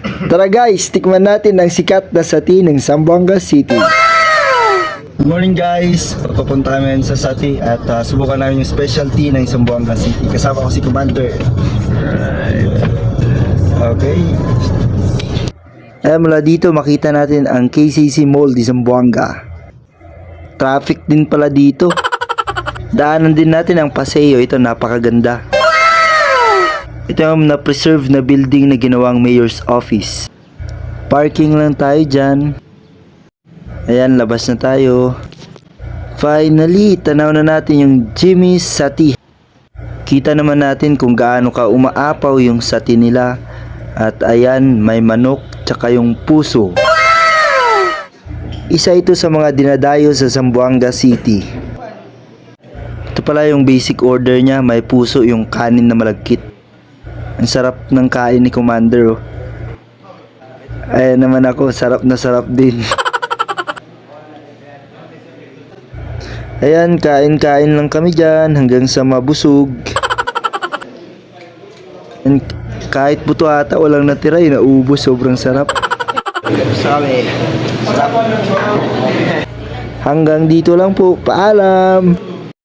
Tara guys, tikman natin ang sikat na sati ng Zamboanga City. Good morning guys, papunta namin sa Sati at subukan namin yung specialty ng Zamboanga City. Kasama ko si Commander. Okay. Mula dito makita natin ang KCC Mall di Zamboanga. Traffic din pala dito. Daanan din natin ang Paseo, ito napakaganda. Ito yung na-preserve na building na ginawang mayor's office. Parking lang tayo dyan. Ayan, labas na tayo. Finally, tanaw na natin yung Jimmy's Sati. Kita naman natin kung gaano ka umaapaw yung sati nila. At ayan, may manok tsaka yung puso. Isa ito sa mga dinadayo sa Zamboanga City. Ito pala yung basic order niya, may puso, yung kanin na malagkit. Ang sarap ng kain ni Commander. Ayan naman ako, sarap na sarap din. Ayan, kain-kain lang kami dyan hanggang sa mabusog. And kahit buto ata walang natira, naubos, sobrang sarap. Sabi, sarap. Hanggang dito lang po, paalam.